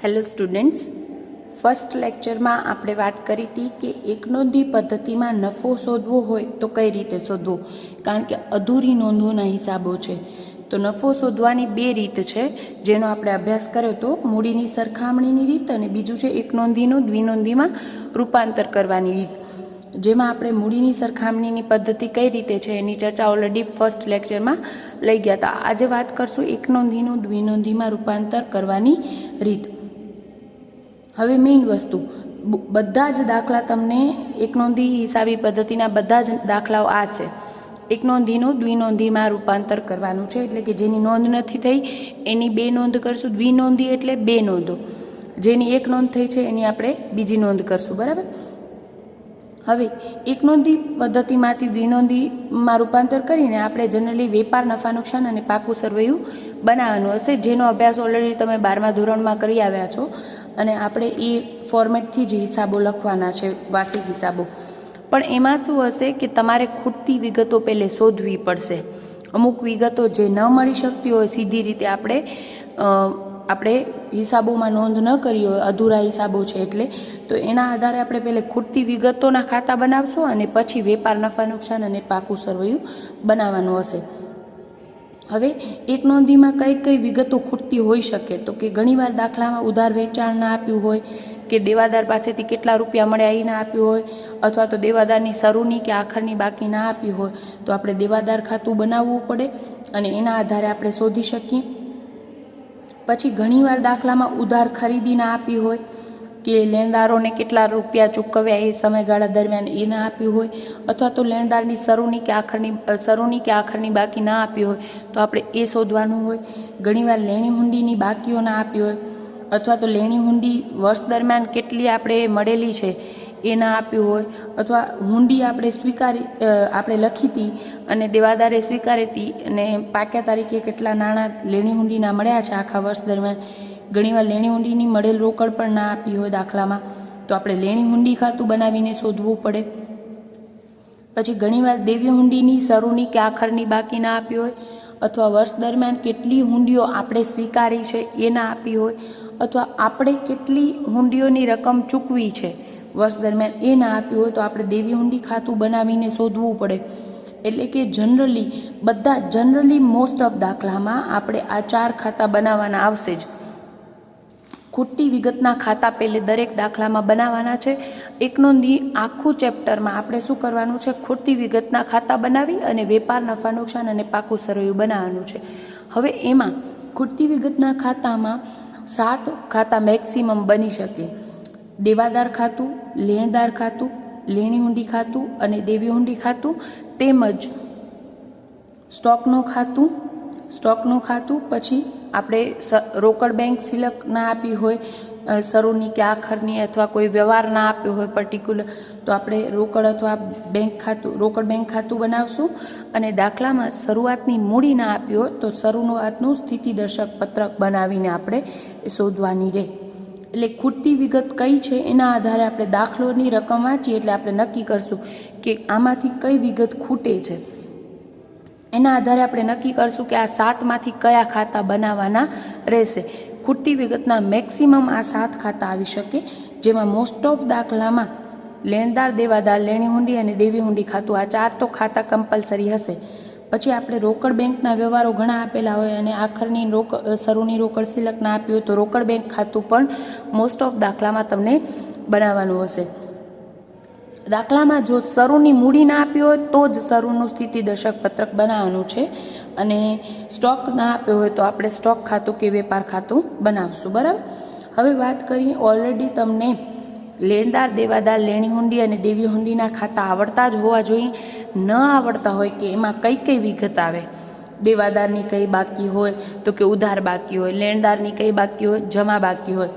Hello students, first લેક્ચરમાં આપણે વાત કરી હતી કે એક નોંધી પદ્ધતિમાં નફો શોધવો હોય તો કઈ રીતે શોધવો, કારણ કે અધૂરી નોંધોના હિસાબો છે. તો નફો શોધવાની બે રીત છે જેનો આપણે અભ્યાસ કર્યો તો મૂડીની સરખામણીની રીત અને બીજું છે એક નોંધીનું દ્વિનોંધીમાં રૂપાંતર કરવાની રીત. જેમાં આપણે મૂડીની સરખામણીની પદ્ધતિ કઈ રીતે છે એની ચર્ચા ઓલરેડી ફર્સ્ટ લેક્ચરમાં લઈ ગયા હતા. આજે વાત કરશું એક નોંધીનું દ્વિનોંધીમાં રૂપાંતર કરવાની રીત. હવે મેઇન વસ્તુ, બધા જ દાખલા તમને એક નોંધી હિસાબી પદ્ધતિના બધા જ દાખલાઓ આ છે. એક નોંધીનું દ્વિનોંધીમાં રૂપાંતર કરવાનું છે, એટલે કે જેની નોંધ નથી થઈ એની બે નોંધ કરશું. દ્વિનોંધી એટલે બે નોંધો, જેની એક નોંધ થઈ છે એની આપણે બીજી નોંધ કરશું. બરાબર. હવે એક નોંધી પદ્ધતિમાંથી દ્વિનોંધીમાં રૂપાંતર કરીને આપણે જનરલી વેપાર, નફા નુકસાન અને પાકું સરવૈયું બનાવવાનું હશે, જેનો અભ્યાસ ઓલરેડી તમે 12મા ધોરણમાં કરી આવ્યા છો. અને આપણે એ ફોર્મેટથી જ હિસાબો લખવાના છે, વાર્ષિક હિસાબો. પણ એમાં શું હશે કે તમારે ખૂટતી વિગતો પહેલે શોધવી પડશે. અમુક વિગતો જે ન મળી શકતી હોય સીધી રીતે આપણે હિસાબોમાં નોંધ ન કરી હોય, અધૂરા હિસાબો છે એટલે, તો એના આધારે આપણે પહેલે ખૂટતી વિગતોના ખાતા બનાવશું અને પછી વેપાર, નફા નુકસાન અને પાકું સરવૈયું બનાવવાનું હશે. હવે એક નોંધીમાં કઈ કઈ વિગતો ખૂટતી હોઈ શકે, તો કે ઘણીવાર દાખલામાં ઉધાર વેચાણ ના આપ્યું હોય, કે દેવાદાર પાસેથી કેટલા રૂપિયા મળ્યા એ ના આપ્યું હોય, અથવા તો દેવાદારની શરૂની કે આખરની બાકી ના આપી હોય, તો આપણે દેવાદાર ખાતું બનાવવું પડે અને એના આધારે આપણે શોધી શકીએ. પછી ઘણીવાર દાખલામાં ઉધાર ખરીદી ના આપી હોય, કે લેણદારોને કેટલા રૂપિયા ચૂકવ્યા એ સમયગાળા દરમિયાન એ ના આપ્યું હોય, અથવા તો લેણદારની શરૂની કે આખરની બાકી ના આપી હોય તો આપણે એ શોધવાનું હોય. ઘણીવાર લેણી હુંડીની બાકીઓ ના આપી હોય, અથવા તો લેણી હુંડી વર્ષ દરમિયાન કેટલી આપણે મળેલી છે એ ના આપ્યું હોય, અથવા હુંડી આપણે લખી હતી અને દેવાદારે સ્વીકારી હતી અને પાક્યા તારીખે કેટલા નાણાં લેણી હુંડીના મળ્યા છે આખા વર્ષ દરમિયાન. ઘણીવાર લેણી હુંડીની મળેલ રોકડ પણ ના આપી હોય દાખલામાં, તો આપણે લેણી હુંડી ખાતું બનાવીને શોધવું પડે. પછી ઘણીવાર દેવી હુંડીની શરૂની કે આખરની બાકી ના આપી હોય, અથવા વર્ષ દરમિયાન કેટલી હુંડીઓ આપણે સ્વીકારી છે એ ના આપી હોય, અથવા આપણે કેટલી હુંડીઓની રકમ ચૂકવી છે વર્ષ દરમિયાન એ ના આપી હોય, તો આપણે દેવી હુંડી ખાતું બનાવીને શોધવું પડે. એટલે કે જનરલી મોસ્ટ ઓફ દાખલામાં આપણે આ 4 ખાતા બનાવવાના આવશે જ. ખૂટતી વિગતના ખાતા પહેલે દરેક દાખલામાં બનાવવાના છે. એક નોંધી આખું ચેપ્ટરમાં આપણે શું કરવાનું છે, ખૂટતી વિગતના ખાતા બનાવી અને વેપાર, નફા નુકસાન અને પાકું સરવૈયું બનાવવાનું છે. હવે એમાં ખૂટતી વિગતના ખાતામાં 7 ખાતા મેક્સિમમ બની શકે. દેવાદાર ખાતું, લેણદાર ખાતું, લેણી હુંડી ખાતું અને દેવી હુંડી ખાતું, તેમજ સ્ટોકનું ખાતું. પછી આપણે રોકડ બેંક સિલક ના આપી હોય શરૂની કે આખરની, અથવા કોઈ વ્યવહાર ના આપ્યો હોય પર્ટિક્યુલર, તો આપણે રોકડ બેંક ખાતું બનાવશું. અને દાખલામાં શરૂઆતની મૂડી ના આપી હોય તો શરૂઆતનું સ્થિતિદર્શક પત્રક બનાવીને આપણે શોધવાની રહે. એટલે ખૂટતી વિગત કઈ છે એના આધારે આપણે દાખલોની રકમ વાંચીએ એટલે આપણે નક્કી કરશું કે આમાંથી કઈ વિગત ખૂટે છે. એના આધારે આપણે નક્કી કરશું કે આ 7માંથી કયા ખાતા બનાવવાના રહેશે. ખૂટતી વિગતના મેક્સિમમ આ 7 ખાતા આવી શકે, જેમાં મોસ્ટ ઓફ દાખલામાં લેણદાર, દેવાદાર, લેણી હુંડી અને દેવી હુંડી ખાતું, આ 4 તો ખાતા કમ્પલસરી હશે. પછી આપણે રોકડ બેંકના વ્યવહારો ઘણા આપેલા હોય અને આખરની શરૂની રોકડ સિલક ના આપી હોય તો રોકડ બેંક ખાતું પણ મોસ્ટ ઓફ દાખલામાં તમને બનાવવાનું હશે. દાખલામાં જો શરૂની મૂડી ના આપી હોય તો જ શરૂનું સ્થિતિદર્શક પત્રક બનાવવાનું છે, અને સ્ટોક ના આપ્યો હોય તો આપણે સ્ટોક ખાતું કે વેપાર ખાતું બનાવશું. બરાબર. હવે વાત કરીએ, ઓલરેડી તમને લેણદાર, દેવાદાર, લેણી હુંડી અને દેવી હુંડીના ખાતા આવડતા જ હોવા જોઈએ. ન આવડતા હોય કે એમાં કઈ કઈ વિગત આવે, દેવાદારની કઈ બાકી હોય તો કે ઉધાર બાકી હોય, લેણદારની કઈ બાકી હોય, જમા બાકી હોય,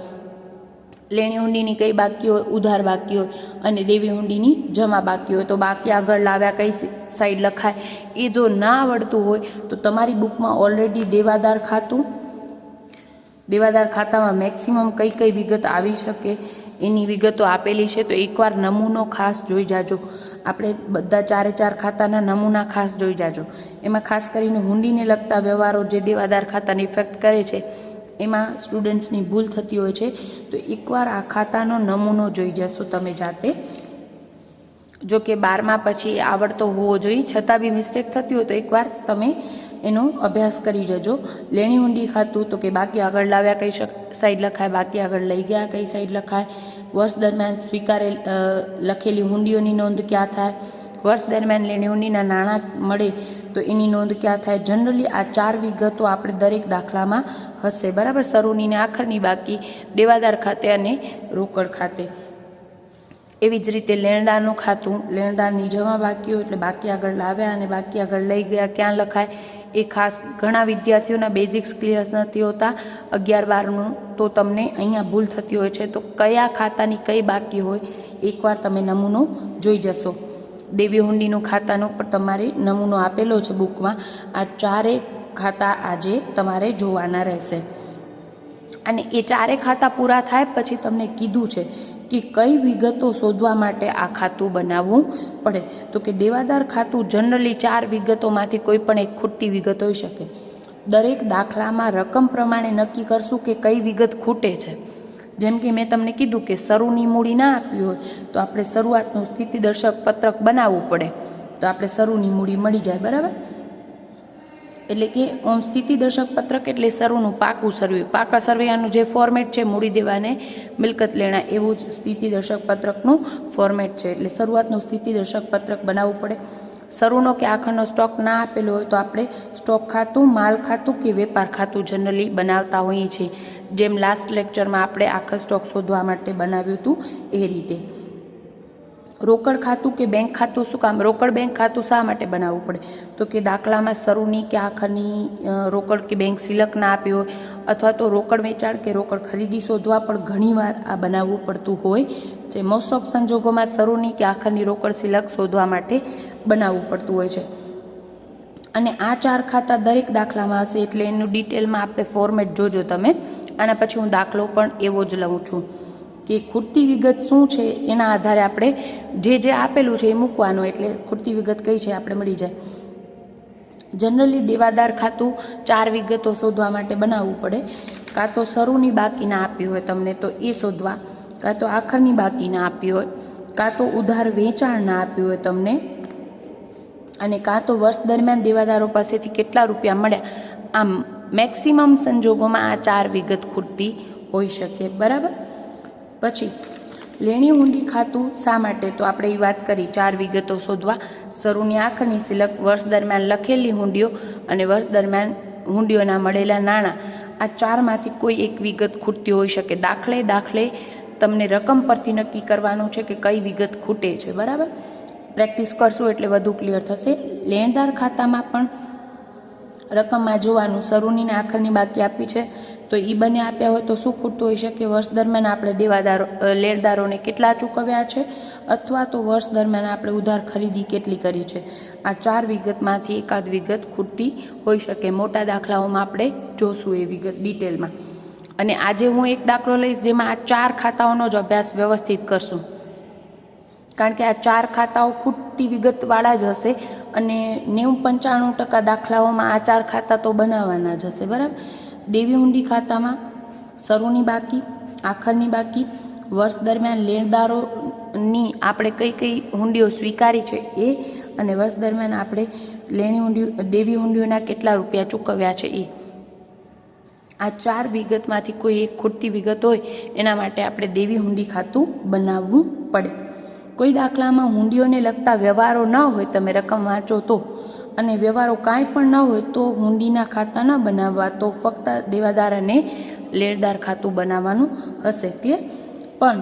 લેણી હુંડીની કઈ બાકી હોય, ઉધાર બાકી હોય, અને દેવી હુંડીની જમા બાકી હોય, તો બાકી આગળ લાવ્યા કઈ સાઈડ લખાય એ જો ના આવડતું હોય તો તમારી બુકમાં ઓલરેડી દેવાદાર ખાતામાં મેક્સિમમ કઈ કઈ વિગત આવી શકે એની વિગતો આપેલી છે. તો એકવાર નમૂનો ખાસ જોઈ જાજો. આપણે બધા 4 ખાતાના નમૂના ખાસ જોઈ જાજો. એમાં ખાસ કરીને હુંડીને લગતા વ્યવહારો જે દેવાદાર ખાતાને ઇફેક્ટ કરે છે એમાં સ્ટુડન્ટ્સની ભૂલ થતી હોય છે. તો એકવાર આ ખાતાનો નમૂનો જોઈ જશો તમે જાતે. જો કે 12મા પછી આવડતો હોવો જોઈએ, છતાં બી મિસ્ટેક થતી હોય તો એકવાર તમે એનો અભ્યાસ કરી જજો. લેણી ઊંડી ખાતું તો કે બાકી આગળ લાવ્યા કઈ સાઈડ લખાય, બાકી આગળ લઈ ગયા કઈ સાઈડ લખાય, વર્ષ દરમિયાન સ્વીકારેલ લખેલી હુંડીઓની નોંધ ક્યાં થાય, વર્ષ દરમિયાન લેણી ઊંડીના નાણાં મળે તો એની નોંધ ક્યાં થાય. જનરલી આ 4 વિગતો આપણે દરેક દાખલામાં હશે, બરાબર. શરૂની ને આખરની બાકી, દેવાદાર ખાતે અને રોકડ ખાતે. એવી જ રીતે લેણદારનું ખાતું, લેણદારની જમા બાકીઓ એટલે બાકી આગળ લાવ્યા અને બાકી આગળ લઈ ગયા ક્યાં લખાય એ ખાસ ઘણા વિદ્યાર્થીઓના બેઝિક્સ ક્લિયર નથી હોતા 11-12નું, તો તમને અહીંયા ભૂલ થતી હોય છે. તો કયા ખાતાની કઈ બાકી હોય એકવાર તમે નમૂનો જોઈ જશો. દેવી હુંડીનું ખાતાનો પણ તમારે નમૂનો આપેલો છે બુકમાં. આ 4 ખાતા આજે તમારે જોવાના રહેશે. અને એ 4 ખાતા પૂરા થાય પછી તમને કીધું છે કે કઈ વિગતો શોધવા માટે આ ખાતું બનાવવું પડે. તો કે દેવાદાર ખાતું જનરલી 4 વિગતોમાંથી કોઈ પણ એક ખૂટતી વિગત હોઈ શકે. દરેક દાખલામાં રકમ પ્રમાણે નક્કી કરશું કે કઈ વિગત ખૂટે છે. જેમ કે મેં તમને કીધું કે શરૂની મૂડી ના આપી હોય તો આપણે શરૂઆતનું સ્થિતિદર્શક પત્રક બનાવવું પડે, તો આપણે શરૂની મૂડી મળી જાય, બરાબર. એટલે કે ઓમ સ્થિતિદર્શક પત્રક એટલે શરૂનું પાકું સર્વે, પાકા સર્વેનું જે ફોર્મેટ છે મૂડી દેવાને મિલકત લેણા, એવું જ સ્થિતિદર્શક પત્રકનું ફોર્મેટ છે. એટલે શરૂઆતનું સ્થિતિદર્શક પત્રક બનાવવું પડે. શરૂનો કે આખરનો સ્ટોક ના આપેલો હોય તો આપણે સ્ટોક ખાતું, માલ ખાતું કે વેપાર ખાતું જનરલી બનાવતા હોઈએ છીએ. જેમ લાસ્ટ લેક્ચરમાં આપણે આખર સ્ટોક શોધવા માટે બનાવ્યું હતું એ રીતે. રોકડ ખાતું કે બેંક ખાતું, શું કામ રોકડ બેંક ખાતું શા માટે બનાવવું પડે? તો કે દાખલામાં શરૂની કે આખરની રોકડ કે બેંક સિલક ના આપી હોય, અથવા તો રોકડ વેચાણ કે રોકડ ખરીદી શોધવા પણ ઘણીવાર આ બનાવવું પડતું હોય છે. મોસ્ટ ઓફ સંજોગોમાં શરૂની કે આખરની રોકડ સિલક શોધવા માટે બનાવવું પડતું હોય છે. અને આ 4 ખાતા દરેક દાખલામાં હશે, એટલે એનું ડિટેલમાં આપણે ફોર્મેટ જોજો તમે. આના પછી હું દાખલો પણ એવો જ લઉં છું કે ખૂટતી વિગત શું છે એના આધારે આપણે જે આપેલું છે એ મૂકવાનું, એટલે ખૂટતી વિગત કઈ છે આપણે મળી જાય. જનરલી દેવાદાર ખાતું 4 વિગતો શોધવા માટે બનાવવું પડે. કાં તો શરૂની બાકી ના આપી હોય તમને તો એ શોધવા, કાં તો આખરની બાકી ના આપી હોય, કાં તો ઉધાર વેચાણ ના આપ્યું હોય તમને, અને કાં તો વર્ષ દરમિયાન દેવાદારો પાસેથી કેટલા રૂપિયા મળ્યા. આમ મેક્સિમમ સંજોગોમાં આ 4 વિગત ખૂટતી હોઈ શકે, બરાબર. પછી લેણી ઊંડી ખાતું શા માટે? તો આપણે એ વાત કરી 4 વિગતો શોધવા. શરૂની આખરની સિલક, વર્ષ દરમિયાન લખેલી હુંડીઓ અને વર્ષ દરમિયાન હુંડીઓના મળેલા નાણાં. આ 4માંથી કોઈ એક વિગત ખૂટતી હોઈ શકે. દાખલે તમને રકમ પરથી નક્કી કરવાનું છે કે કઈ વિગત ખૂટે છે, બરાબર. પ્રેક્ટિસ કરશું એટલે વધુ ક્લિયર થશે. લેણદાર ખાતામાં પણ રકમમાં જોવાનું, શરૂની ને આખરની બાકી આપી છે તો એ બંને આપ્યા હોય તો શું ખૂટતું હોઈ શકે? વર્ષ દરમિયાન આપણે લેણદારોને કેટલા ચૂકવ્યા છે, અથવા તો વર્ષ દરમિયાન આપણે ઉધાર ખરીદી કેટલી કરી છે. આ 4 વિગતમાંથી એકાદ વિગત ખૂટતી હોઈ શકે. મોટા દાખલાઓમાં આપણે જોશું એ વિગત ડિટેલમાં. અને આજે હું એક દાખલો લઈશ જેમાં આ 4 ખાતાઓનો જ અભ્યાસ વ્યવસ્થિત કરશું, કારણ કે આ 4 ખાતાઓ ખૂટતી વિગતવાળા જ હશે અને 90-95% દાખલાઓમાં આ 4 ખાતા તો બનાવવાના જ હશે, બરાબર. દેવી હુંડી ખાતામાં શરૂની બાકી, આખરની બાકી, વર્ષ દરમિયાન લેણદારોની આપણે કઈ હુંડીઓ સ્વીકારી છે એ, અને વર્ષ દરમિયાન આપણે દેવી હુંડીઓના કેટલા રૂપિયા ચૂકવ્યા છે એ. આ 4 વિગતમાંથી કોઈ એક ખૂટતી વિગત હોય એના માટે આપણે દેવી હુંડી ખાતું બનાવવું પડે. કોઈ દાખલામાં હુંડીઓને લગતા વ્યવહારો ન હોય, તમે રકમ વાંચો તો, અને વ્યવહારો કાંઈ પણ ન હોય તો હુંડીના ખાતા ન બનાવવા, તો ફક્ત દેવાદાર અને લેણદાર ખાતું બનાવવાનું હશે. ક્લિયર? પણ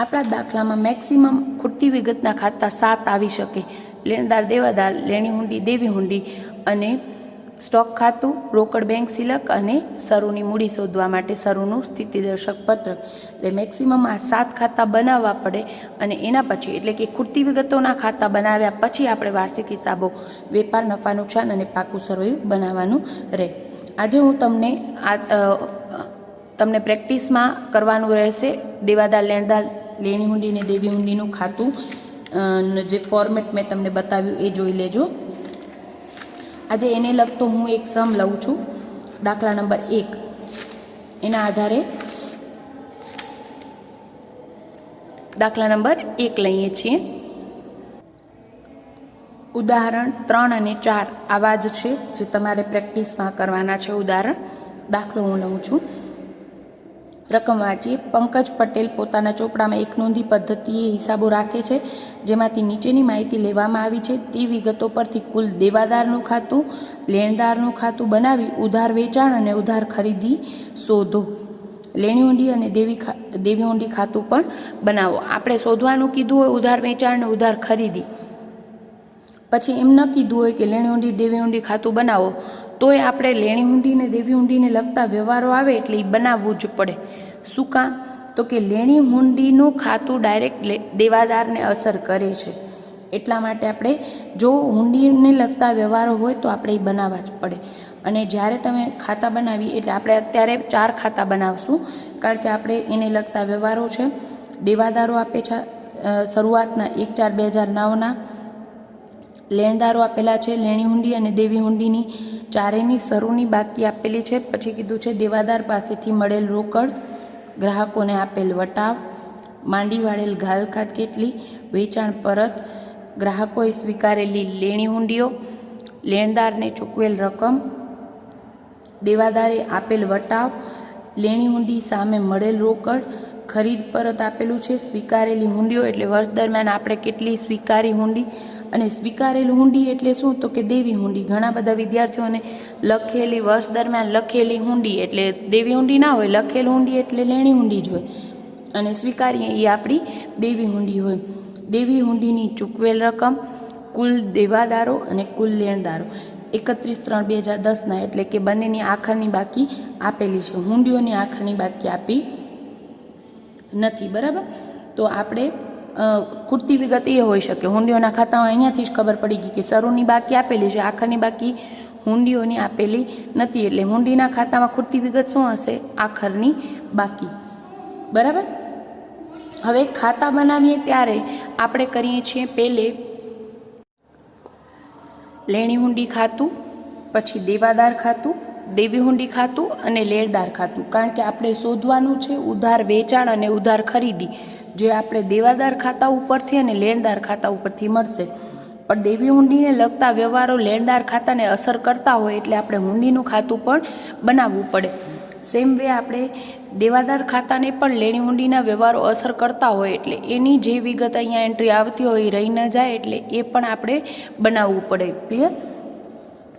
આપણા દાખલામાં મેક્સિમમ ખૂટતી વિગતના ખાતા 7 આવી શકે. લેણદાર દેવાદાર, લેણી હુંડી દેવી હુંડી, અને સ્ટોક ખાતું, રોકડ બેંક સિલક અને શરૂની મૂડી શોધવા માટે શરૂનું સ્થિતિદર્શક પત્રક. એટલે મેક્સિમમ આ 7 ખાતા બનાવવા પડે. અને એના પછી એટલે કે ખૂટતી વિગતોના ખાતા બનાવ્યા પછી આપણે વાર્ષિક હિસાબો, વેપાર, નફા નુકસાન અને પાકું સર્વે બનાવવાનું રહે. આજે હું તમને પ્રેક્ટિસમાં કરવાનું રહેશે દેવાદાર, લેણદાર, લેણી હુંડી અને દેવી હુંડીનું ખાતું. જે ફોર્મેટ મેં તમને બતાવ્યું એ જોઈ લેજો. આજે એને લગતો હું એક સમ લઉં છું. દાખલા નંબર 1 એના આધારે દાખલા નંબર 1 લઈએ છીએ. ઉદાહરણ 3 અને 4 આવા જ છે જે તમારે પ્રેક્ટિસમાં કરવાના છે. ઉદાહરણ દાખલો હું લઉં છું. રકમ વાંચીએ. પંકજ પટેલ પોતાના ચોપડામાં એક નોંધી પદ્ધતિએ હિસાબો રાખે છે, જેમાંથી નીચેની માહિતી લેવામાં આવી છે. તે વિગતો પરથી કુલ દેવાદારનું ખાતું, લેણદારનું ખાતું બનાવી ઉધાર વેચાણ અને ઉધાર ખરીદી શોધો. લેણી હુંડી અને દેવી હુંડી ખાતું પણ બનાવો. આપણે શોધવાનું કીધું હોય ઉધાર વેચાણ અને ઉધાર ખરીદી, પછી એમ ન કીધું હોય કે લેણી હુંડી દેવી હુંડી ખાતું બનાવો, તોય આપણે લેણી હુંડી ને દેવી હુંડીને લગતા વ્યવહારો આવે એટલે એ બનાવવું જ પડે. શું કામ? તો કે લેણી હુંડીનું ખાતું ડાયરેક્ટ દેવાદારને અસર કરે છે, એટલા માટે આપણે જો હુંડીને લગતા વ્યવહારો હોય તો આપણે એ બનાવવા જ પડે. અને જ્યારે તમે ખાતા બનાવી એટલે આપણે અત્યારે 4 ખાતા બનાવશું, કારણ કે આપણે એને લગતા વ્યવહારો છે. દેવાદારો આપે છે શરૂઆતના 1/4/2009ના, લેણદારો આપેલા છે લેણી હુંડી અને દેવી હુંડીની ચારેયની શરૂની બાકી આપેલી છે. પછી કીધું છે દેવાદાર પાસેથી મળેલ રોકડ, ગ્રાહકોને આપેલ વટાવ, માંડી વાળેલ ઘાલખાત કેટલી, વેચાણ પરત, ગ્રાહકોએ સ્વીકારેલી લેણી હુંડીઓ, લેણદારને ચૂકવેલ રકમ, દેવાદારે આપેલ વટાવ, લેણી હુંડી સામે મળેલ રોકડ, ખરીદ પરત આપેલું છે, સ્વીકારેલી હુંડીઓ એટલે વર્ષ દરમિયાન આપણે કેટલી સ્વીકારી હુંડી. અને સ્વીકારેલી હુંડી એટલે શું? તો કે દેવી હુંડી. ઘણા બધા વિદ્યાર્થીઓને લખેલી વર્ષ દરમિયાન લખેલી હુંડી એટલે દેવી હુંડી ના હોય, લખેલી હુંડી એટલે લેણી હુંડી જ હોય, અને સ્વીકારીએ એ આપણી દેવી હુંડી હોય. દેવી હુંડીની ચૂકવેલ રકમ, કુલ દેવાદારો અને કુલ લેણદારો 31/3/2010ના, એટલે કે બંનેની આખરની બાકી આપેલી છે. હુંડીઓની આખરની બાકી આપી નથી. બરાબર? તો આપણે ખૂટતી વિગત એ હોઈ શકે. હુંડીઓના ખાતામાં અહીંયાથી જ ખબર પડી ગઈ કે શરૂની બાકી આપેલી છે, આખરની બાકી હુંડીઓની આપેલી નથી. એટલે હુંડીના ખાતામાં ખૂટતી વિગત શું હશે? આખરની બાકી. બરાબર? હવે ખાતા બનાવીએ ત્યારે આપણે કરીએ છીએ પહેલે લેણી હુંડી ખાતું, પછી દેવાદાર ખાતું, દેવી હુંડી ખાતું અને લેણદાર ખાતું. કારણ કે આપણે શોધવાનું છે ઉધાર વેચાણ અને ઉધાર ખરીદી, જે આપણે દેવાદાર ખાતા ઉપરથી અને લેણદાર ખાતા ઉપરથી મળશે. પણ દેવી હુંડીને લગતા વ્યવહારો લેણદાર ખાતાને અસર કરતા હોય એટલે આપણે હુંડીનું ખાતું પણ બનાવવું પડે. સેમ વે આપણે દેવાદાર ખાતાને પણ લેણી હુંડીના વ્યવહારો અસર કરતા હોય એટલે એની જે વિગત અહીંયા એન્ટ્રી આવતી હોય એ રહી ન જાય, એટલે એ પણ આપણે બનાવવું પડે. ક્લિયર?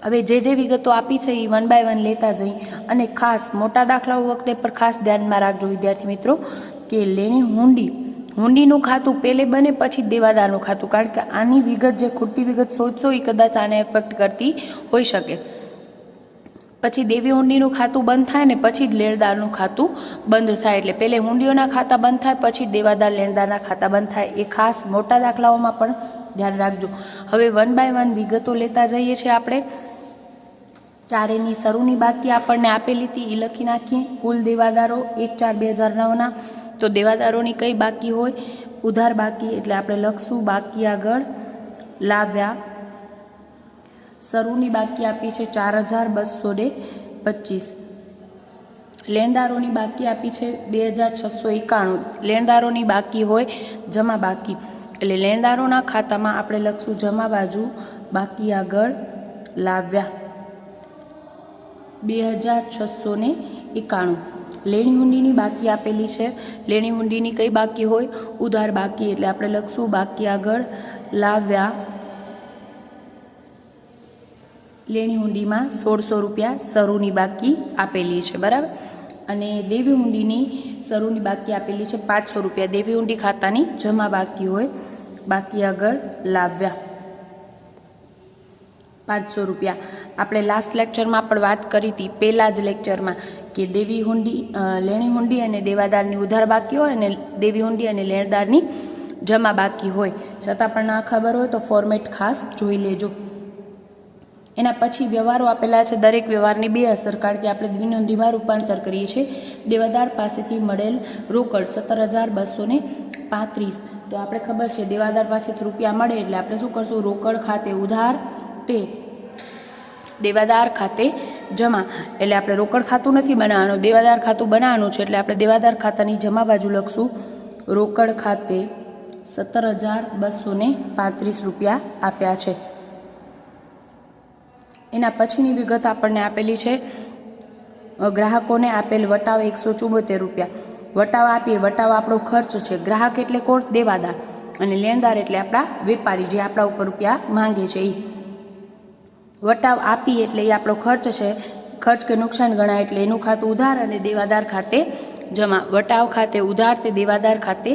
હવે જે વિગતો આપી છે એ 1 by 1 લેતા જઈ. અને ખાસ મોટા દાખલાઓ વખતે પણ ખાસ ધ્યાનમાં રાખજો વિદ્યાર્થી મિત્રો કે લેણી હુંડીનું ખાતું પહેલે બને પછી દેવાદારનું ખાતું, કારણ કે આની વિગત જે ખૂટતી વિગત શોધશો એ કદાચ આને એફેક્ટ કરતી હોઈ શકે. પછી દેવી હુંડીનું ખાતું બંધ થાય ને પછી જ લેણદારનું ખાતું બંધ થાય. એટલે પહેલે હુંડીઓના ખાતા બંધ થાય પછી દેવાદાર લેણદારના ખાતા બંધ થાય. એ ખાસ મોટા દાખલાઓમાં પણ ધ્યાન રાખજો. હવે 1 by 1 વિગતો લેતા જઈએ છીએ. આપણે ચારેયની શરૂની બાકી આપણને આપેલી હતી એ લખી નાખીએ. કુલ દેવાદારો 1/4/2009ના, તો દેવાદારોની કઈ બાકી હોય? ઉધાર બાકી, એટલે આપણે લખશું બાકી આગળ લાવ્યા. શરૂની બાકી આપી છે 4225. લેણદારોની બાકી આપી છે 2691. લેણદારોની બાકી હોય જમા બાકી, એટલે લેણદારોના ખાતામાં આપણે લખશું જમા બાજુ બાકી આગળ લાવ્યા 2691. લેણી હુંડીની બાકી આપેલી છે. લેણી હુંડીની કઈ બાકી હોય? ઉધાર બાકી, એટલે આપણે લખશું બાકી આગળ લાવ્યા. લેણી હુંડીમાં 1600 રૂપિયા શરૂની બાકી આપેલી છે. બરાબર? અને દેવી હુંડીની શરૂની બાકી આપેલી છે 500 રૂપિયા. દેવી હુંડી ખાતાની જમા બાકી હોય બાકી આગળ લાવ્યા 500 રૂપિયા. આપણે લાસ્ટ લેક્ચરમાં પણ વાત કરી હતી, પહેલા જ લેક્ચરમાં, કે દેવી હુંડી લેણી હુંડી અને દેવાદારની ઉધાર બાકી હોય અને દેવી હુંડી અને લેણદારની જમા બાકી હોય. છતાં પણ ના ખબર હોય તો ફોર્મેટ ખાસ જોઈ લેજો. એના પછી વ્યવહારો આપેલા છે. દરેક વ્યવહારની 2 અસર, કારણ કે આપણે દ્વિનોંધીમાં રૂપાંતર કરીએ છીએ. દેવાદાર પાસેથી મળેલ રોકડ 17,235. તો આપણે ખબર છે દેવાદાર પાસેથી રૂપિયા મળે એટલે આપણે શું કરશું? રોકડ ખાતે ઉધાર તે દેવાદાર ખાતે જમા એટલે આપણે રોકડ ખાતું નથી બનાવવાનું, દેવાદાર ખાતું બનાવવાનું છે. એટલે આપણે દેવાદાર ખાતાની જમા બાજુ લખશું રોકડ ખાતે 17,235 રૂપિયા આપ્યા છે. એના પછીની વિગત આપણને આપેલી છે ગ્રાહકોને આપેલ વટાવ 174 રૂપિયા. વટાવ આપીએ, વટાવ આપણો ખર્ચ છે. ગ્રાહક એટલે કોણ? દેવાદાર. અને લેણદાર એટલે આપણા વેપારી જે આપણા ઉપર રૂપિયા માંગે છે એ. વટાવ આપીએ એટલે એ આપણો ખર્ચ છે. ખર્ચ કે નુકસાન ગણાય એટલે એનું ખાતું ઉધાર અને દેવાદાર ખાતે જમા. વટાવ ખાતે ઉધાર તે દેવાદાર ખાતે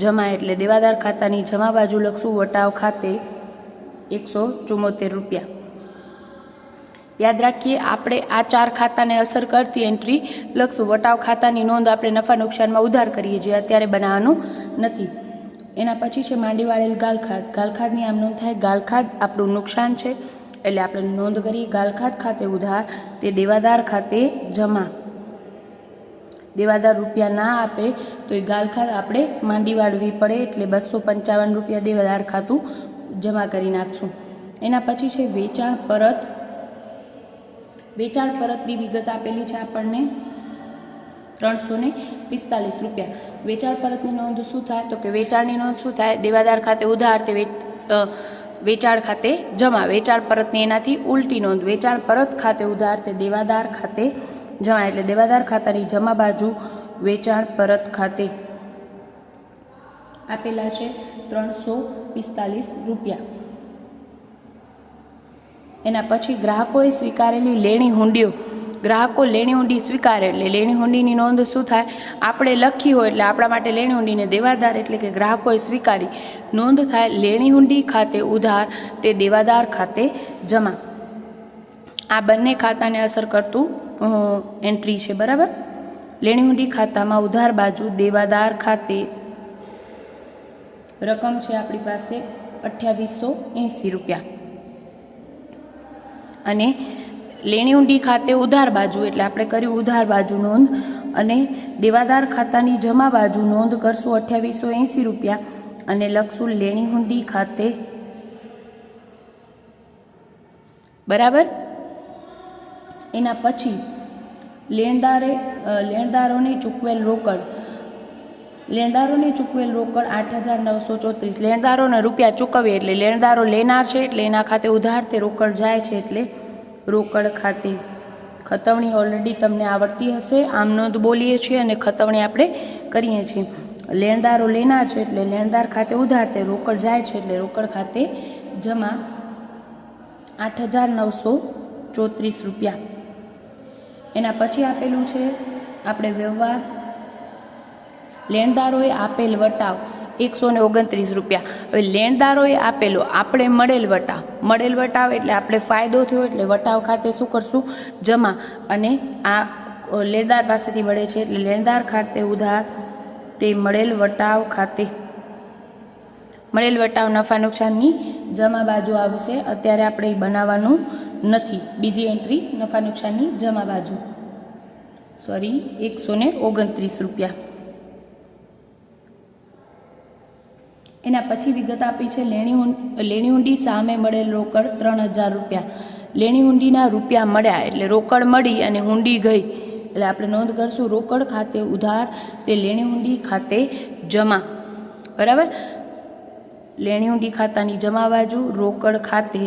જમા એટલે દેવાદાર ખાતાની જમા બાજુ લખશું વટાવ ખાતે 174 રૂપિયા. યાદ રાખીએ આપણે આ 4 ખાતાને અસર કરતી એન્ટ્રી લખશું. વટાવ ખાતાની નોંધ આપણે નફા નુકસાનમાં ઉધાર કરીએ જે અત્યારે બનાવવાનું નથી. એના પછી છે માંડી વાળેલ ગાલખાદ. ગાલખાદની આમ નોંધ થાય. ગાલખાદ આપણું નુકસાન છે એટલે આપણે નોંધ કરીએ ગાલખાદ ખાતે ઉધાર તે દેવાદાર ખાતે જમા. દેવાદાર રૂપિયા ના આપે તો એ ગાલખાદ આપણે માંડી વાળવી પડે એટલે 255 રૂપિયા દેવાદાર ખાતું જમા કરી નાખશું. એના પછી છે વેચાણ પરત. વેચાણ પરતની વિગત આપેલી છે આપણને 345 રૂપિયા. વેચાણ પરતની નોંધ શું થાય? તો કે વેચાણની નોંધ શું થાય? દેવાદાર ખાતે ઉધાર તે વેચાણ ખાતે જમા. વેચાણ પરતની એનાથી ઉલટી નોંધ. વેચાણ પરત ખાતે ઉધાર તે દેવાદાર ખાતે જમા એટલે દેવાદાર ખાતાની જમા બાજુ વેચાણ પરત ખાતે આપેલા છે 345 રૂપિયા. એના પછી ગ્રાહકોએ સ્વીકારેલી લેણી હુંડીઓ. ગ્રાહકો લેણી હુંડી સ્વીકારે એટલે લેણી હુંડીની નોંધ શું થાય? આપણે લખી હોય એટલે આપણા માટે લેણી હુંડીને દેવાદાર એટલે કે ગ્રાહકોએ સ્વીકારી નોંધ થાય લેણી હુંડી ખાતે ઉધાર તે દેવાદાર ખાતે જમા. આ બંને ખાતાને અસર કરતું એન્ટ્રી છે. બરાબર. લેણી હુંડી ખાતામાં ઉધાર બાજુ દેવાદાર ખાતે રકમ છે આપણી પાસે 2880 રૂપિયા અને લેણી હુંડી ખાતે ઉધાર બાજુ એટલે આપણે કર્યું ઉધાર બાજુ નોંધ અને દેવાદાર ખાતાની જમા બાજુ નોંધ કરશું 2880 રૂપિયા અને લખશું લેણી હુંડી ખાતે. બરાબર. એના પછી લેણદારોને ચૂકવેલ રોકડ. લેણદારોને ચૂકવેલ રોકડ 8,934. લેણદારોને રૂપિયા ચૂકવીએ એટલે લેણદારો લેનાર છે એટલે એના ખાતે ઉધાર તે રોકડ જાય છે એટલે રોકડ ખાતે. ખતવણી ઓલરેડી તમને આવડતી હશે. આમ નોંધ બોલીએ છીએ અને ખતવણી આપણે કરીએ છીએ. લેણદારો લેનાર છે એટલે લેણદાર ખાતે ઉધાર તે રોકડ જાય છે એટલે રોકડ ખાતે જમા 8,934 રૂપિયા. એના પછી આપેલું છે આપણે વ્યવહાર. લેણદારોએ આપેલ વટાવ 129 રૂપિયા. હવે લેણદારોએ આપેલો આપણે મળેલ વટાવ એટલે આપણે ફાયદો થયો એટલે વટાવ ખાતે શું કરશું? જમા. અને આ લેણદાર પાસેથી મળે છે એટલે લેણદાર ખાતે ઉધાર તે મળેલ વટાવ ખાતે. મળેલ વટાવ નફા નુકસાનની જમા બાજુ આવશે. અત્યારે આપણે એ બનાવવાનું નથી. બીજી એન્ટ્રી નફા નુકસાનની જમા બાજુ 129 રૂપિયા. એના પછી વિગત આપી છે લેણી હુંડી સામે મળેલ રોકડ 3,000 રૂપિયા. લેણી હુંડીના રૂપિયા મળ્યા એટલે રોકડ મળી અને હુંડી ગઈ એટલે આપણે નોંધ કરશું રોકડ ખાતે ઉધાર તે લેણી હુંડી ખાતે જમા. બરાબર. લેણી હુંડી ખાતાની જમા બાજુ રોકડ ખાતે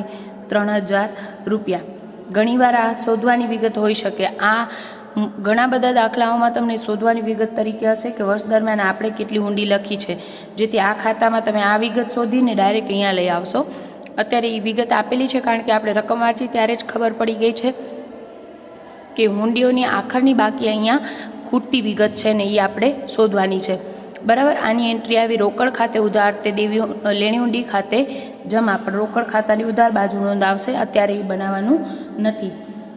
3,000 રૂપિયા. ઘણીવાર આ શોધવાની વિગત હોઈ શકે. આ ઘણા બધા દાખલાઓમાં તમને શોધવાની વિગત તરીકે હશે કે વર્ષ દરમિયાન આપણે કેટલી હુંડી લખી છે, જેથી આ ખાતામાં તમે આ વિગત શોધીને ડાયરેક્ટ અહીંયા લઈ આવશો. અત્યારે એ વિગત આપેલી છે કારણ કે આપણે રકમ વાંચી ત્યારે જ ખબર પડી ગઈ છે કે હુંડીઓની આખરની બાકી અહીંયા ખૂટતી વિગત છે ને એ આપણે શોધવાની છે. બરાબર. આની એન્ટ્રી આવી રોકડ ખાતે ઉધાર તે લેણી હુંડી ખાતે જમા. પણ રોકડ ખાતાની ઉધાર બાજુ નોંધ આવશે. અત્યારે એ બનાવવાનું નથી.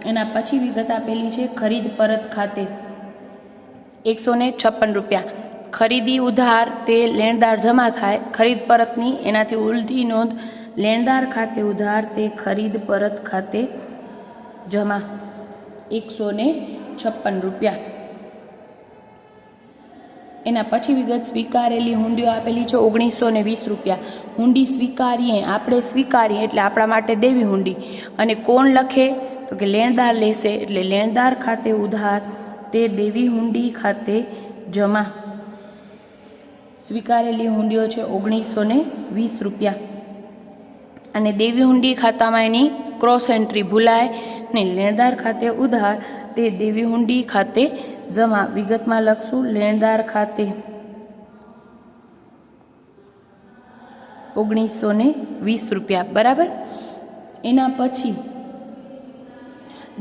એના પછી વિગત આપેલી છે ખરીદ પરત ખાતે 156 રૂપિયા. ખરીદી ઉધાર તે લેણદાર જમા થાય. ખરીદ પરતની એનાથી ઉલટી નોંધ લેણદાર ખાતે ઉધાર તે ખરીદ પરત ખાતે જમા 156 રૂપિયા. એના પછી વિગત સ્વીકારેલી હુંડીઓ આપેલી છે 1920 રૂપિયા. હુંડી સ્વીકારીએ આપણે સ્વીકારીએ એટલે આપણા માટે દેવી હુંડી. અને કોણ લખે? તો કે લેણદાર લેશે એટલે લેણદાર ખાતે ઉધાર તે દેવી હુંડી ખાતે જમા. સ્વીકારેલી હુંડીઓ છે 1920 રૂપિયા અને દેવી હુંડી ખાતામાં એની ક્રોસ એન્ટ્રી ભૂલાય ને લેણદાર ખાતે ઉધાર તે દેવી હુંડી ખાતે જમા. વિગતમાં લખશું લેણદાર ખાતે 1920 રૂપિયા બરાબર. એના પછી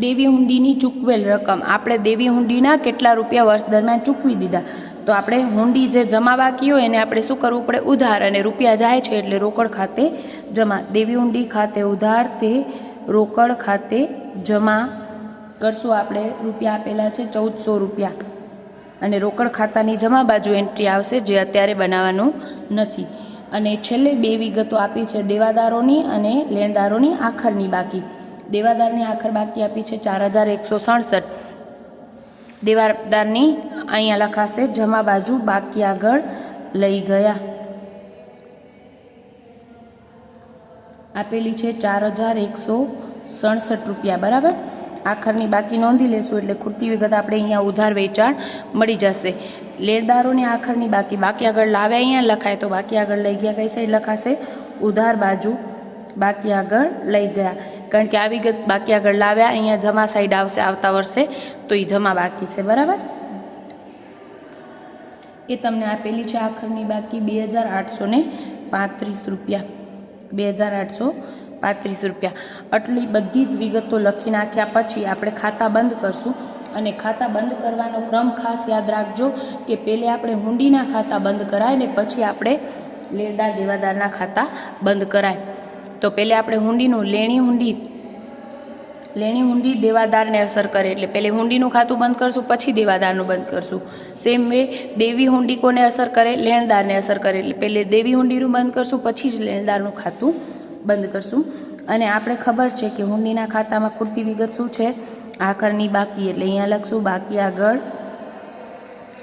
દેવી હુંડીની ચૂકવેલ રકમ, આપણે દેવી હુંડીના કેટલા રૂપિયા વર્ષ દરમિયાન ચૂકવી દીધા, તો આપણે હુંડી જે જમા બાકી હોય એને આપણે શું કરવું પડે, ઉધાર, અને રૂપિયા જાય છે એટલે રોકડ ખાતે જમા. દેવી હુંડી ખાતે ઉધાર તે રોકડ ખાતે જમા કરશું. આપણે રૂપિયા આપેલા છે 1400 રૂપિયા અને રોકડ ખાતાની જમા બાજુ એન્ટ્રી આવશે જે અત્યારે બનાવવાનું નથી. અને છેલ્લે બે વિગતો આપી છે દેવાદારોની અને લેણદારોની આખરની બાકી. દેવાદારની આખર બાકી આપી છે 4167. દેવાદારની અહીંયા લખાશે જમા બાજુ બાકી આગળ લઈ ગયા. આપેલી છે 4167 રૂપિયા બરાબર. આખરની બાકી નોંધી લેશું એટલે ખૂટતી વિગત આપણે અહીંયા ઉધાર વેચાણ મળી જશે. લેણદારોની આખરની બાકી આગળ લાવ્યા અહીંયા લખાય તો બાકી આગળ લઈ ગયા કઈ સાઈડ લખાશે, ઉધાર બાજુ બાકી આગળ લઈ ગયા. કારણ કે આ વિગત બાકી આગળ લાવ્યા અહીંયા જમા સાઈડ આવશે આવતા વર્ષે, તો એ જમા બાકી છે બરાબર. એ તમને આપેલી છે આખરની બાકી 2835 રૂપિયા. 2835 રૂપિયા. આટલી બધી જ વિગતો લખી નાખ્યા પછી આપણે ખાતા બંધ કરશું. અને ખાતા બંધ કરવાનો ક્રમ ખાસ યાદ રાખજો કે પહેલે આપણે હુંડીના ખાતા બંધ કરાય ને પછી આપણે લેણદાર દેવાદારના ખાતા બંધ કરાય. તો પહેલે આપણે હુંડીનું લેણી હુંડી દેવાદારને અસર કરે એટલે પહેલે હુંડીનું ખાતું બંધ કરશું પછી દેવાદારનું બંધ કરશું. સેમ વે દેવી હુંડી કોને અસર કરે, લેણદારને અસર કરે એટલે પહેલે દેવી હુંડીનું બંધ કરશું પછી જ લેણદારનું ખાતું બંધ કરશું. અને આપણે ખબર છે કે હુંડીના ખાતામાં ખૂટતી વિગત શું છે, આખરની બાકી, એટલે અહીંયા લખશું બાકી આગળ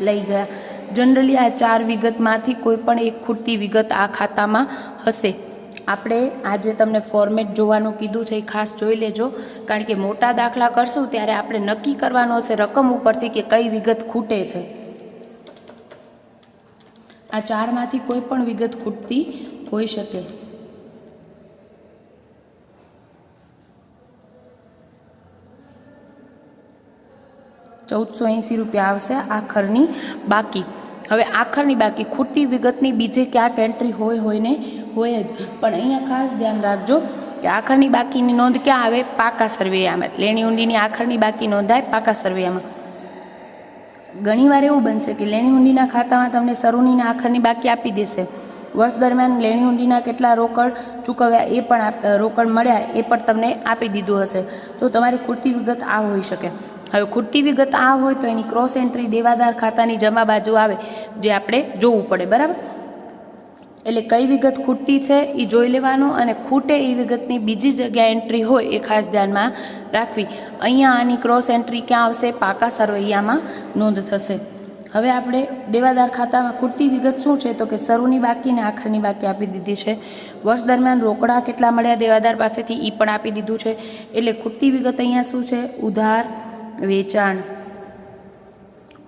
લઈ ગયા. જનરલી આ 4 વિગતમાંથી કોઈ પણ એક ખૂટતી વિગત આ ખાતામાં હશે. આપણે આજે તમને ફોર્મેટ જોવાનું કીધું છે એ ખાસ જોઈ લેજો, કારણ કે મોટા દાખલા કરશું ત્યારે આપણે નક્કી કરવાનું હશે રકમ ઉપરથી કે કઈ વિગત ખૂટે છે. આ 4માંથી કોઈ પણ વિગત ખૂટતી હોઈ શકે. ₹1480 આવશે આખરની બાકી. હવે આખરની બાકી ખૂટતી વિગતની બીજે ક્યાંક એન્ટ્રી હોય જ, પણ અહીંયા ખાસ ધ્યાન રાખજો કે આખરની બાકીની નોંધ ક્યાં આવે, પાકા સરવૈયામાં. લેણી હુંડીની આખરની બાકી નોંધાય પાકા સરવૈયામાં. ઘણીવાર એવું બનશે કે લેણી હુંડીના ખાતામાં તમને સરુનીના આખરની બાકી આપી દેશે. વર્ષ દરમિયાન લેણી હુંડીના કેટલા રોકડ ચૂકવ્યા એ પણ રોકડ મળ્યા એ પણ તમને આપી દીધું હશે, તો તમારી ખૂટતી વિગત આ હોઈ શકે. હવે ખૂટતી વિગત આ હોય તો એની ક્રોસ એન્ટ્રી દેવાદાર ખાતાની જમા બાજુ આવે જે આપણે જોવું પડે બરાબર. એટલે કઈ વિગત ખૂટતી છે એ જોઈ લેવાનું અને ખૂટે એ વિગતની બીજી જગ્યાએ એન્ટ્રી હોય એ ખાસ ધ્યાનમાં રાખવી. અહીંયા આની ક્રોસ એન્ટ્રી ક્યાં આવશે, પાકા સરવૈયામાં નોંધ થશે. હવે આપણે દેવાદાર ખાતામાં ખૂટતી વિગત શું છે તો કે શરૂની બાકી ને આખરની બાકી આપી દીધી છે. વર્ષ દરમિયાન રોકડા કેટલા મળ્યા દેવાદાર પાસેથી એ પણ આપી દીધું છે. એટલે ખૂટતી વિગત અહીંયા શું છે, ઉધાર વેચાણ.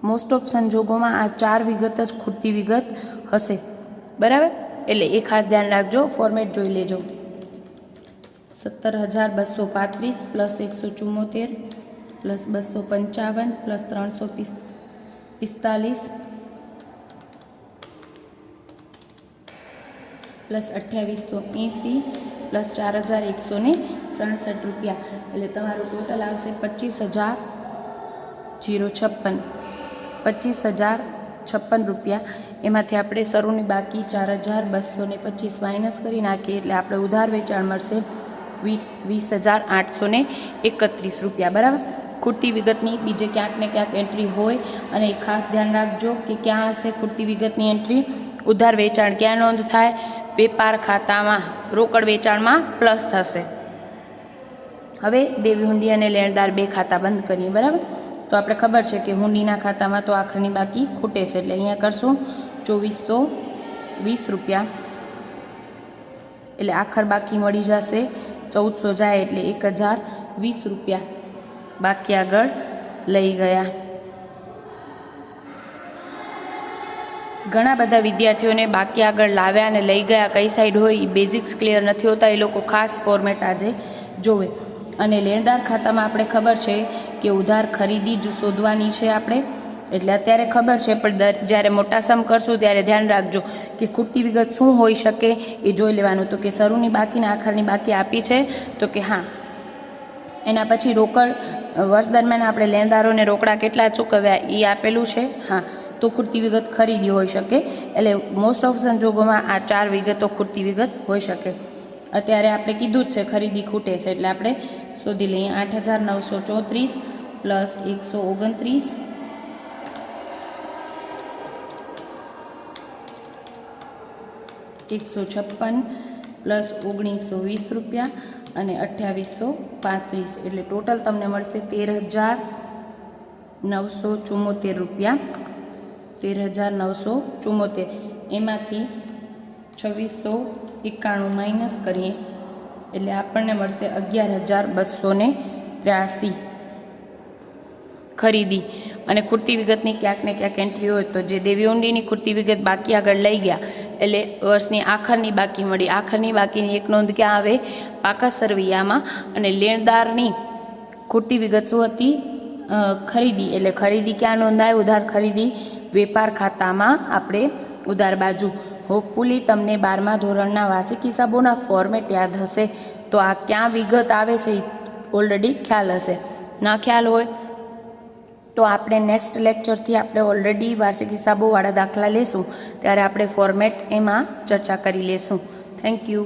મોસ્ટ ઓફ સંજોગોમાં આ 4 વિગત જ ખૂટતી વિગત હશે બરાબર. એટલે એ ખાસ ધ્યાન રાખજો, ફોર્મેટ જોઈ લેજો. 17,235 plus 174 plus 255 plus 345 plus 2880 plus 4,167 રૂપિયા. એટલે તમારું ટોટલ આવશે 25,056 રૂપિયા. એમાંથી આપણે શરૂની બાકી 4,225 માઇનસ કરી નાખીએ એટલે આપણે ઉધાર વેચાણ મળશે 20,831 રૂપિયા બરાબર. ખૂટતી વિગતની બીજે ક્યાંક ને ક્યાંક એન્ટ્રી હોય અને ખાસ ધ્યાન રાખજો કે ક્યાં હશે ખૂટતી વિગતની એન્ટ્રી, ઉધાર વેચાણ ક્યાં નોંધ થાય, વેપાર ખાતામાં રોકડ વેચાણમાં પ્લસ થશે. હવે દેવી હુંડી અને લેણદાર 2 ખાતા બંધ કરીએ બરાબર. તો આપણે ખબર છે કે હુંડીના ખાતામાં તો આખરની બાકી ખૂટે છે એટલે અહીંયા કરશું 2420 રૂપિયા. એટલે આખર બાકી મળી જશે 1400 જાય એટલે 1020 20 રૂપિયા બાકી આગળ લઈ ગયા. ઘણા બધા વિદ્યાર્થીઓને બાકી આગળ લાવ્યા અને લઈ ગયા કઈ સાઈડ હોય એ બેઝિક્સ ક્લિયર નથી હોતા. એ લોકો ખાસ ફોર્મેટ આજે જોવે. અને લેણદાર ખાતામાં આપણે ખબર છે કે ઉધાર ખરીદી જ શોધવાની છે આપણે, એટલે અત્યારે ખબર છે, પણ જ્યારે મોટા સમ કરશું ત્યારે ધ્યાન રાખજો કે ખૂટતી વિગત શું હોઈ શકે એ જોઈ લેવાનું. તો કે શરૂની બાકી ને આખરની બાકી આપી છે, તો કે હા. એના પછી રોકડ વર્ષ દરમિયાન આપણે લેણદારોને રોકડા કેટલા ચૂકવ્યા એ આપેલું છે, હા. તો ખૂટતી વિગત ખરીદી હોઈ શકે. એટલે મોસ્ટ ઓફ સંજોગોમાં આ 4 વિગતો ખૂટતી વિગત હોઈ શકે. અત્યારે આપણે કીધું જ છે ખરીદી ખૂટે છે, એટલે આપણે શોધી લઈએ. 8,934 પ્લસ 129 156 પ્લસ 1920 રૂપિયા અને 2835, એટલે ટોટલ તમને મળશે 13,974 રૂપિયા. 13,974. એમાંથી 2691 માઇનસ કરીએ એટલે આપણને મળશે 11,283 ખરીદી. અને ખૂટતી વિગતની ક્યાંક ને ક્યાંક એન્ટ્રી હોય તો જે દેવી ઊંડીની ખૂટતી વિગત બાકી આગળ લઈ ગયા એટલે વર્ષની આખરની બાકી મળી. આખરની બાકીની એક નોંધ ક્યાં આવે? પાકા સરવૈયામાં. અને લેણદારની ખૂટતી વિગત શું હતી? ખરીદી. એટલે ખરીદી ક્યાં નોંધાય? ઉધાર ખરીદી વેપાર ખાતામાં આપણે ઉધાર બાજુ. હોપફુલી તમને 12મા ધોરણના વાર્ષિક હિસાબોના ફોર્મેટ યાદ હશે, તો આ ક્યાં વિગત આવે છે ઓલરેડી ખ્યાલ હશે. ના ખ્યાલ હોય તો આપણે નેક્સ્ટ લેક્ચરથી આપણે ઓલરેડી વાર્ષિક હિસાબોવાળા દાખલા લેશું, ત્યારે આપણે ફોર્મેટ એમાં ચર્ચા કરી લેશું. Thank you.